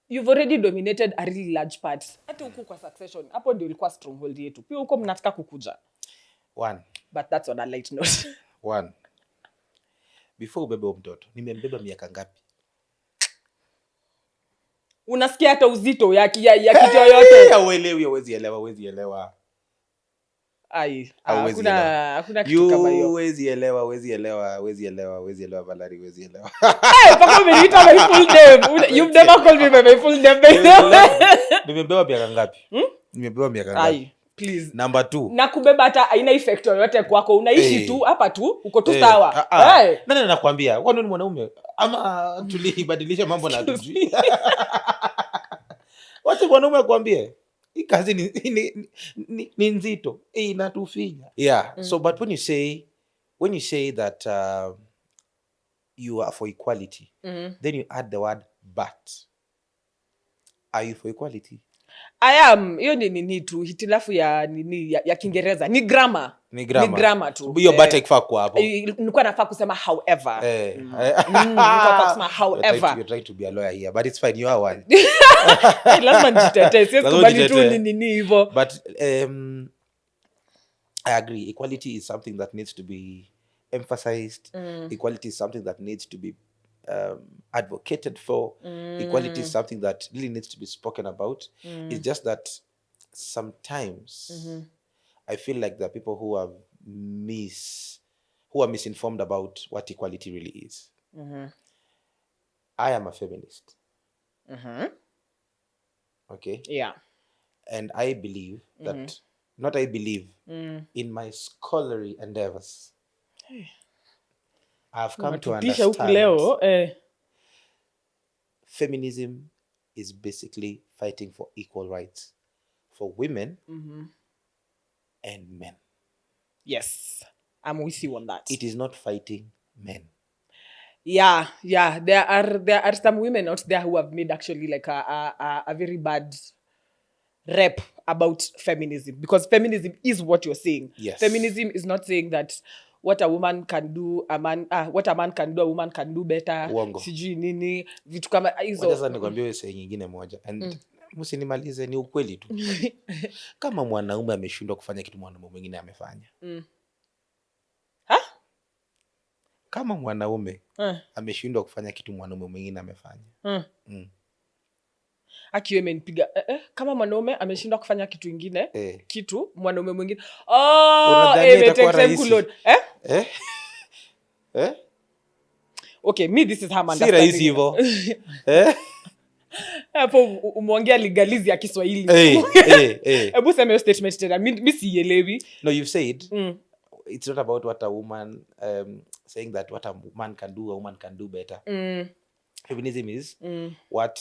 you've already dominated a really large part. Hata huku kwa succession, hapo ndio ilikuwa stronghold yetu. Pia huko mnataka kukuja. One. But that's on a light note. One. Before ubebe mtoto, nimembeba miaka ngapi? Unasikia hata uzito ya kitu yote. Hauelewi, huwezi elewa. Hakuna kitu kama hiyo. Huwezi elewa Valerie, huwezi elewa. Paka umeniita my full name. You've never called me by my full name. Nimebeba miaka ngapi? Nimebeba miaka ngapi? Please. Number 2. Na kubeba hata haina effect yoyote kwako. Unaishi tu hapa tu, uko tu sawa. Nani nakwambia? Wewe ni mwanaume ama tulibadilisha mambo na tujui? Wacha mwanaume akwambie. Hii kazi ni nzito. Inatufinya. Yeah. So but when you say that you are for equality, then you add the word but. Are you for equality? I am. Hiyo ni nini tu hitilafu ya Kiingereza. Ni grammar. Ni grammar tu. Hiyo but ikifaa kwa hapo. Nilikuwa nafaa kusema however. Nilikuwa kusema however. You're trying to be a lawyer here, but it's fine, you are one. Lazima nijitetee. Siwezi kubali tu nini hivyo. But I agree. Equality is something that needs to be emphasized. Equality is something that needs to be advocated for. Equality is something that really needs to be spoken about. It's just that sometimes I feel like there are people who are misinformed about what equality really is. I am a feminist. Okay? Yeah. And I believe that, not I believe, in my scholarly endeavors, I've come to understand feminism is basically fighting for equal rights for women and men. Yes, I'm with you on that. It is not fighting men. Yeah. There are some women out there who have made actually like a very bad rep about feminism, because feminism is what you're saying. Yes. Feminism is not saying that what a woman can do what a man can do a woman can do better. Uongo. Sijui nini vitu kama hizo. Sasa nikwambie wewe sasa nyingine moja and msinimalize, ni ukweli tu. Kama mwanaume ameshindwa kufanya kitu mwanaume mwingine amefanya. Kama mwanaume ameshindwa kufanya kitu mwanaume mwingine amefanya. Akiwe amenipiga kama mwanaume ameshindwa kufanya kitu kingine kitu mwanaume mwingine okay, me this is how I'm understanding. Si rahisi hivyo. Hapo umeongea legalizi ya Kiswahili. Hebu sema hiyo statement tena. Mimi sielewi. No, you've said it's not about what a woman saying that what a man can do a woman can do better. Feminism is what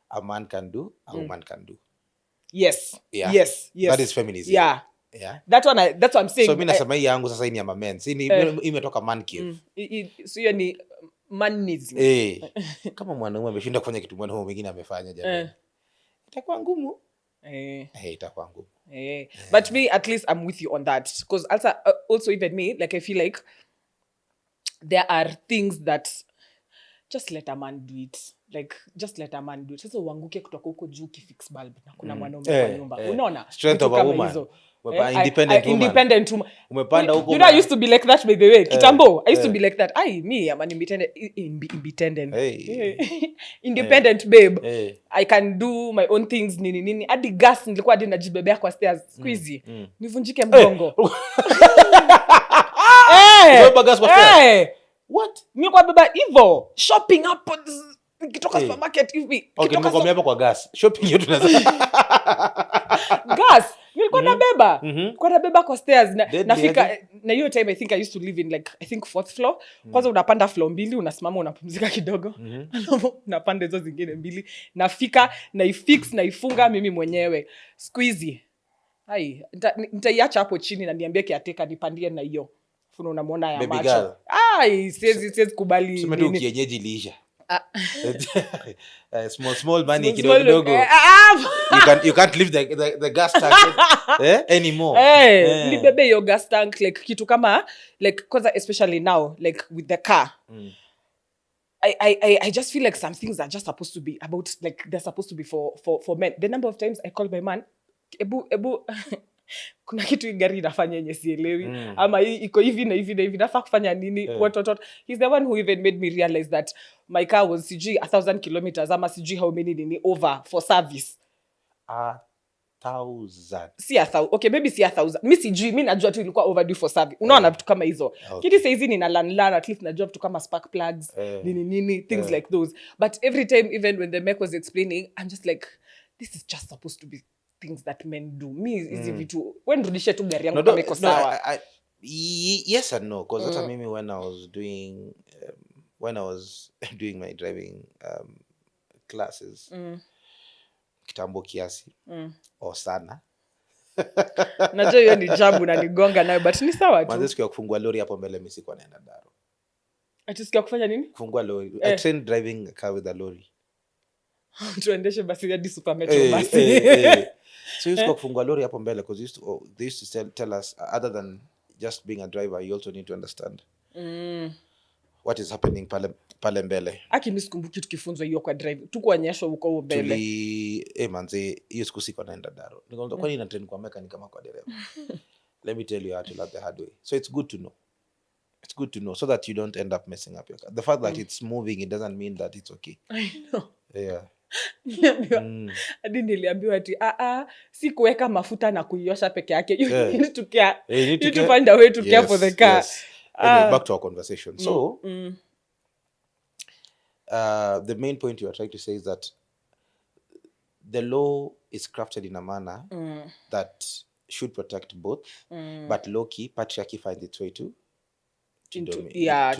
a man can do a woman can do. Yes. Yeah. Yes. That is feminism. Yeah. That's what I'm saying. So mimi nasema hii yangu sasa ni ya men. Si imetoka man cave. So hiyo ni manism. Kama mwanaume ameshinda kufanya kitu mwanaume mwingine amefanya jamani. Itakuwa ngumu. Itakuwa ngumu. But me, at least I'm with you on that, because also even me, like I feel like there are things that just let a man do it. Like just let a man do it. Sasa uanguke kutoka huko juu kifix bulb na kuna mwanaume kwa nyumba. Unaona? Strength of a woman. Independent woman. Umepanda huko. You know, I used to be like that, by the way. Kitambo, I used to be like that. Me, I'm an independent. Independent babe. I can do my own things, nini. Hadi gas nilikuwa hadi najibebea kwa stairs. Squeezy. Nivunjike mgongo. Beba gas kwa stairs. What? Nilikuwa beba hivyo. Shopping hapo kitoka supermarket hivi. Okay, nimekomea hapo kwa gas. Shopping yote tunaweza. Gas. Nilikuwa nabeba. Kwa nabeba kwa stairs nafika na hiyo time I think I used to live in like I think 4th floor. Kwanza unapanda floor 2, unasimama unapumzika kidogo. Unapanda hizo zingine 2. Nafika naifix naifunga mimi mwenyewe. Squeezy. Nitaiacha hapo chini na niambie kiateka nipandie na hiyo. Funa unamwona ya macho. Siwezi kubali. Sema tu kienyeji liisha. Small money kidogo. You can't leave the gas tank anymore. Nibebe hiyo gas tank like kitu kama like cause especially now like with the car. I just feel like some things are just supposed to be about like they're supposed to be for men. The number of times I call my man ebu kuna kitu gari inafanya yenye sielewi ama iko hivi na hivi na hivi nafaa kufanya nini what. He's the one who even made me realize that my car was sijui 1,000 kilometers ama sijui how many nini over for service. 1,000. Si 1,000. Okay, maybe si 1,000. Mimi sijui, mimi najua tu ilikuwa overdue for service. Unaona vitu kama hizo. Kiti saizi nina lan at least najua vitu kama spark plugs, nini things like those. But every time even when the mech was explaining, I'm just like this is just supposed to be things that men do. Me is vitu when rudisha tu gari yangu kama iko sawa. Yes and no, because hata mimi when I was doing my driving classes kitambo kiasi o sana. Najua hiyo ni jambo na nigonga nayo but ni sawa tu. Mwanzo siku ya kufungua lori hapo mbele mimi sikuwa naenda Daro. Ati siku ya kufanya nini? Kufungua lori. I trained driving a car with a lorry. Tuendeshe basi hadi super metro basi. So you kufungua lori hapo mbele because they used to tell us other than just being a driver you also need to understand what is happening pale mbele. Mimi sikumbuki tukifunzwa hiyo kwa drive. Tukuonyeshwa huko mbele. Manze hiyo siku siko naenda Daro. Nikaanza kwa nini na train kwa mechanic kama kwa dereva. Let me tell you how to learn the hard way. So it's good to know. It's good to know so that you don't end up messing up your car. The fact that it's moving, it doesn't mean that it's okay. I know. Yeah. Hadi niliambiwa ati si kuweka mafuta na kuiosha peke yake. You need to care. You need to find a way to care for the car. Yes. Anyway, back to our conversation. So, the main point you are trying to say is that the law is crafted in a manner that should protect both, but low-key, patriarchy finds its way to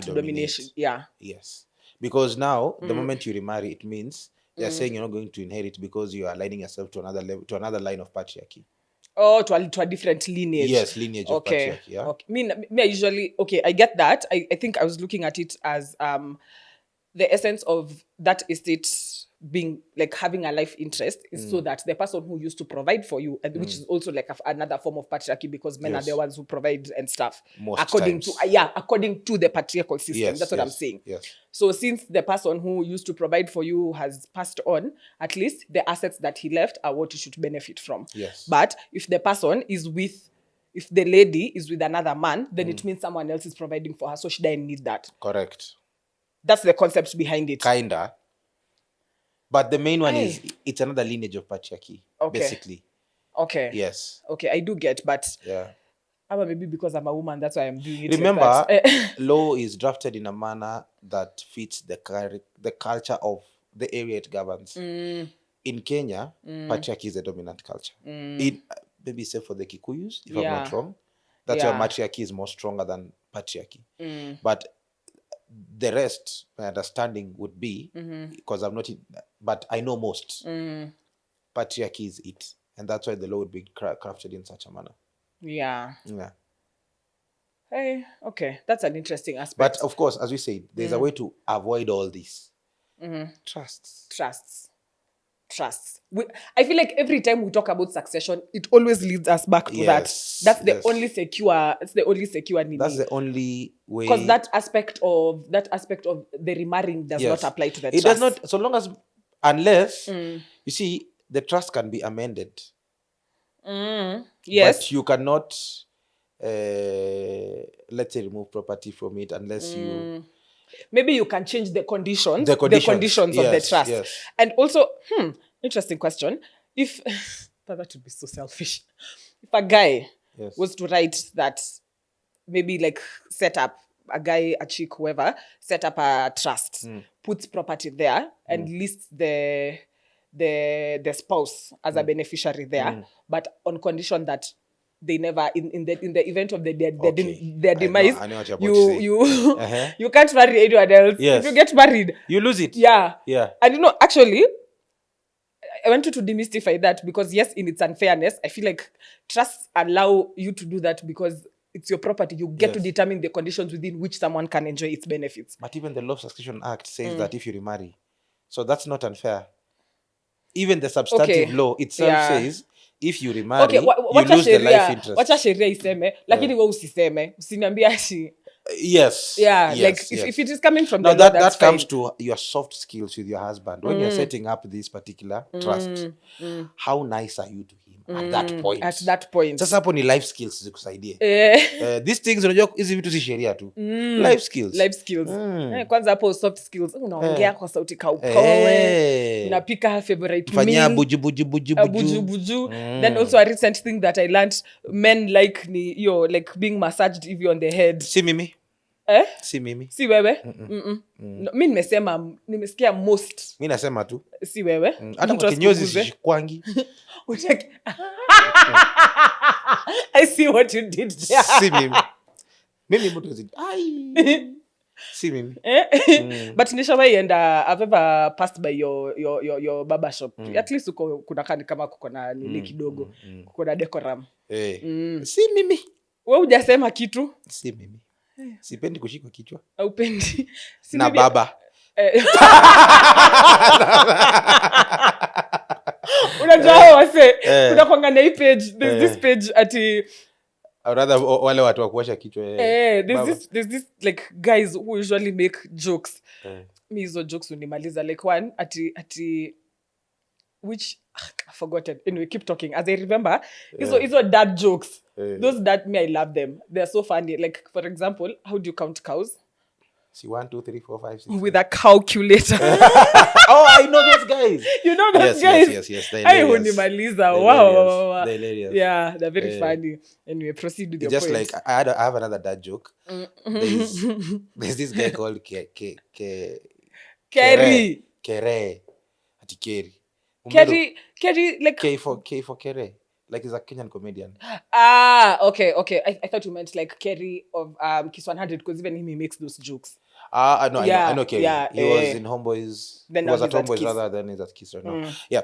domination. Yeah. Yes. Because now, the moment you remarry, it means they're saying you're not going to inherit because you are aligning yourself to another level, to another line of patriarchy. Oh, to a different lineage. Yes, lineage of patriarchy. Yeah. Okay. Me usually, okay, I get that. I think I was looking at it as the essence of that estate being like having a life interest is so that the person who used to provide for you, and which is also like another form of patriarchy, because men are the ones who provide and stuff Most according times. according to the patriarchal system. Yes, That's what I'm saying. Yes. So since the person who used to provide for you has passed on, at least the assets that he left are what you should benefit from. Yes. But if the person is with, if the lady is with another man, then it means someone else is providing for her, so she doesn't need that. Correct. That's the concept behind it. Kinda. But the main one is it's another lineage of patriarchy, basically. Okay. Yes. Okay, I do get, but yeah. Maybe because I'm a woman, that's why I'm doing it. Remember, like that. law is drafted in a manner that fits the culture of the area it governs. In Kenya, patriarchy is the dominant culture. Maybe except for the Kikuyus, if I'm not wrong. That's why matriarchy is more stronger than patriarchy. But the rest, my understanding would be, because I'm not in, but I know most, patriarchy is it. And that's why the law would be crafted in such a manner. Yeah. Yeah. Hey, okay. That's an interesting aspect. But of course, as we said, there's a way to avoid all this. Trusts. I feel like every time we talk about succession, it always leads us back to that. That's the only secure. It's the only secure need. That's the only way. Because that aspect of the remarrying does not apply to the trust. It does not, so long as, unless you see, the trust can be amended. Yes. But you cannot, let's say, remove property from it unless you. Maybe you can change the conditions. The conditions of the trust. Yes. And also, interesting question. If that would be so selfish. If a guy was to write that, maybe like set up a guy, a chick, whoever, set up a trust, puts property there, and lists the spouse as a beneficiary there, but on condition that they never, in the event of their demise, I know what you're you can't marry anyone else. Yes. If you get married, you lose it. Yeah. And actually, I wanted to demystify that, because yes, in its unfairness, I feel like trusts allow you to do that because it's your property. You get to determine the conditions within which someone can enjoy its benefits. But even the Law of Succession Act says that if you remarry, so that's not unfair. Even the substantive law itself says if you remarry, you lose the life interest. Wacha sheria iseme, lakini wewe usiseme. Usiniambia ati. Yes. Yeah, yes, like yes. if it is coming from now the law, that comes to your soft skills with your husband. When you're setting up this particular trust, how nice are you to him at that point? At that point. Sasa hapo ni life skills zikusaidie. These things unajua hizi vitu si sheria tu. Life skills. Kwanza hapo soft skills. Unaongea kwa sauti kaupoe. Unapika favorite meal. Fanya buju. Then also a recent thing that I learned, men like like being massaged if you're on the head. Si mimi. Si mimi. Si wewe? No, mi nimesikia most. Mi nasema tu. Si wewe? Hata kwa kinyozi sishikwangi. I see what you did there. Si mimi. Mimi mtu zidi. Si mimi. But nishawahi and I've ever passed by your barber shop. At least kuna kama kuko na nini kidogo. Kuko na decorum. Si mimi. Wewe hujasema kitu? Si mimi. Sipendi kushikwa kichwa. Haupendi. Na baba. Unajua wase kuna kwangana hii page, there's this page ati rather wale watu wa kuosha kichwa. There's this like guys who usually make jokes. Me hizo jokes unimaliza like one ati which I've forgotten. Anyway, keep talking. As I remember, hizo dad jokes. Those dad, me, I love them. They're so funny. Like, for example, how do you count cows? See, 1, 2, 3, 4, 5, 6. With a calculator. Oh, I know those guys. You know those guys? Yes. They're hilarious. Wow. They're hilarious. Yeah, they're very funny. Anyway, proceed with your just point. Like, I have another dad joke. There's this guy called Kerry. Ati Kerry. Kerry, like... K for Kere. Like he's a Kenyan comedian. Okay. I thought you meant like Kerry of Kiss 100, because even he makes those jokes. I know Kerry. Yeah, he was in Homeboys. Then he was at Homeboys rather than he's at Kiss right now. Yeah.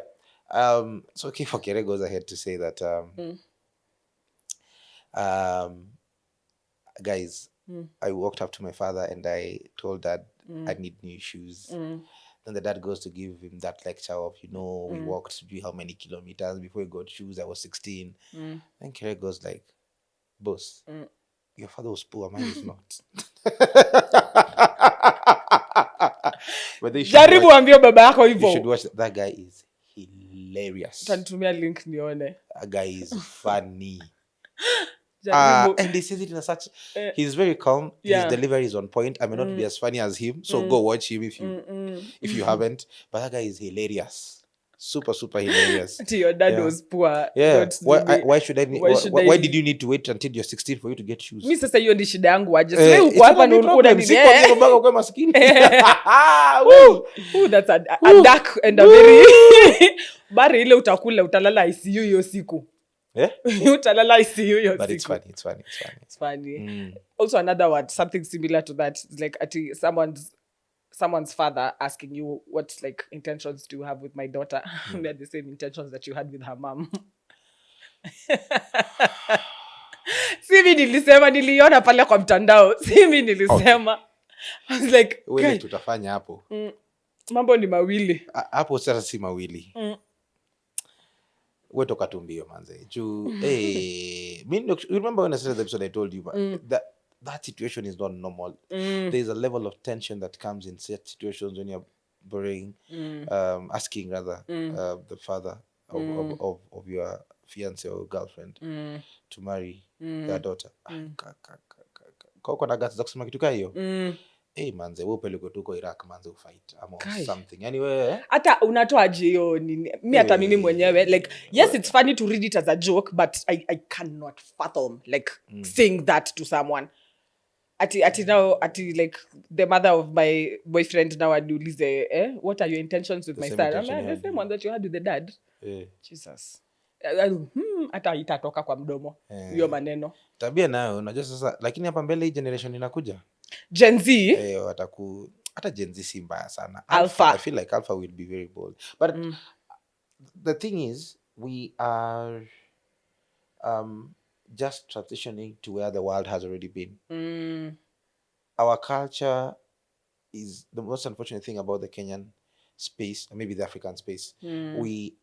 So K for Kere goes ahead to say that guys, I walked up to my father and I told Dad I need new shoes. Then the dad goes to give him that lecture of, we walked how many kilometers before we got shoes. I was 16. Then Kere goes like, boss, your father was poor, mine is not. But they should Jaribu ambie baba yako hivyo. You should watch that. That guy is hilarious. Utanitumia link nione. That guy is funny. And he says it in such he's very calm. His delivery is on point. I may not be as funny as him, so go watch him if you haven't. But that guy is hilarious. Super hilarious. Your dad was poor. Yeah. Why did you need to wait until you're 16 for you to get shoes? Mimi sasa hiyo ndi shida yangu aje. Wewe uko hapa na ulikuwa unani mpaka kwa maskini. That's a dark and a very bari ile utakula utalala ICU hiyo siku. Utalala ICU hiyo siku. But it's funny. Also another word, something similar to that. It's like someone's father asking you what like intentions do you have with my daughter. They're the same intentions that you had with her mom. Simi nilisema niliona pale kwa mtandao. Simi nilisema. I was like, wewe tutafanya hapo. Mambo ni mawili. Hapo sasa si mawili. Wewe toka tumbio manze. You remember when I started the episode I told you that situation is not normal. There's a level of tension that comes in such situations when you're borrowing, asking rather, the father of your fiance or girlfriend to marry their daughter. Kwa na gati za kusema kitu kama hiyo. Manze wewe peleko tuko Iraq manze ufight ama something. Anyway, hata unatoa hiyo nini? Mimi hata mimi mwenyewe like yes it's funny to read it as a joke but I cannot fathom like saying that to someone. Ati like the mother of my boyfriend now aniulize what are your intentions with my son? The same one that you had with the dad. Jesus. Hata itatoka kwa mdomo hiyo maneno. Tabia nayo unajua sasa lakini hapa mbele hii generation inakuja. Gen Z hata Gen Z si mbaya sana. Alpha. I feel like Alpha will be very bold. But the thing is we are just transitioning to where the world has already been. Our culture is the most unfortunate thing about the Kenyan space, or maybe the African space. We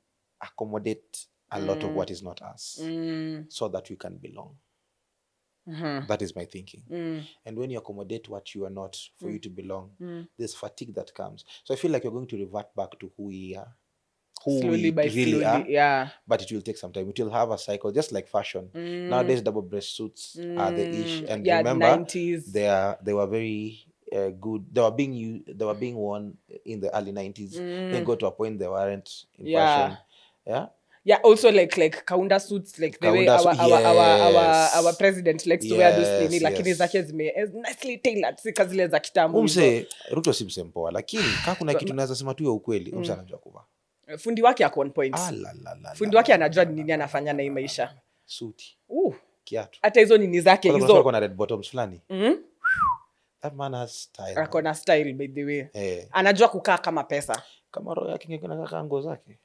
accommodate a lot of what is not us so that we can belong. That is my thinking. And when you accommodate what you are not for you to belong, there's fatigue that comes. So I feel like you're going to revert back to who we are. Slowly are, yeah. But it will take some time. It will have a cycle, just like fashion. Nowadays, double breast suits are the ish. And remember, 90s. they were very good. They were being worn in the early 90s. Then got to a point they weren't in fashion. Yeah, also like kaunda suits, like the way our president likes to wear those things, lakini zake zime nicely tailored, sika zile za kitambo. Ruto si msempoa, lakini kama kuna kitu naweza sema tu ya ukweli, anajua kuvaa. Fundi wake ako on point. Fundi wake anajua nini anafanya na hii maisha. Suti. Kiatu. Hata hizo nini zake hizo. Kuna red bottoms fulani. That man has style. Ako na style by the way. Anajua kukaa kama pesa. Kama roho yake ingekuwa kaka nguo zake.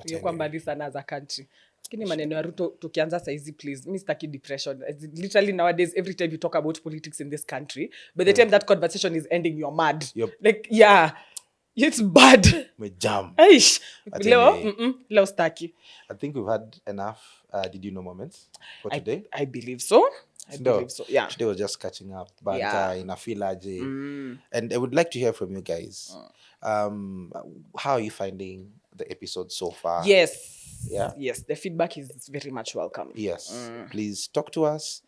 Yuko mbali sana za country. Lakini maneno ya Ruto tukianza saizi please. Mimi sitaki depression. Literally nowadays every time you talk about politics in this country, by the time that conversation is ending you're mad. Like it's bad. Mejam. Aish. Leo staki. I think we've had enough did you know moments for today. I believe so. Yeah. Today was just catching up. But in a filaje. And I would like to hear from you guys. How are you finding the episode so far? Yes. The feedback is very much welcome. Yes. Please talk to us.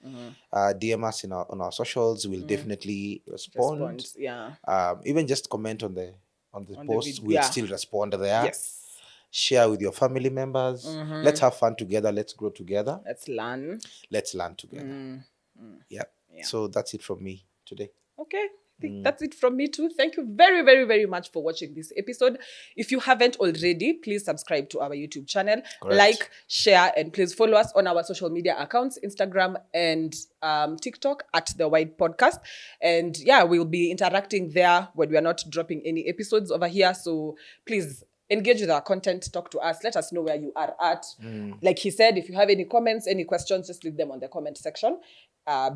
DM us on our socials. We'll definitely respond. Even just comment on the post. We'll still respond there. Yes. Share with your family members. Let's have fun together. Let's grow together. Let's learn together. Yeah. So that's it from me today. Okay. I think that's it from me too. Thank you very, very, very much for watching this episode. If you haven't already, please subscribe to our YouTube channel. Correct. Like, share, and please follow us on our social media accounts, Instagram and TikTok at The Wide Podcast. And we'll be interacting there when we are not dropping any episodes over here. So please engage with our content, talk to us, let us know where you are at. Like he said, if you have any comments, any questions, just leave them on the comment section.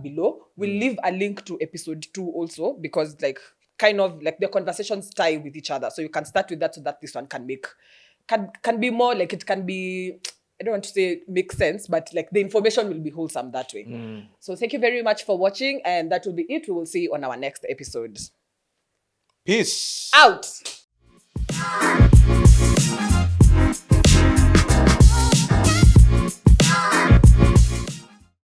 below. We'll leave a link to episode 2 also, because like kind of like the conversations tie with each other. So you can start with that so that this one can be more like, it can be, I don't want to say make sense, but like the information will be wholesome that way. So thank you very much for watching, and that will be it. We will see you on our next episode. Peace Out.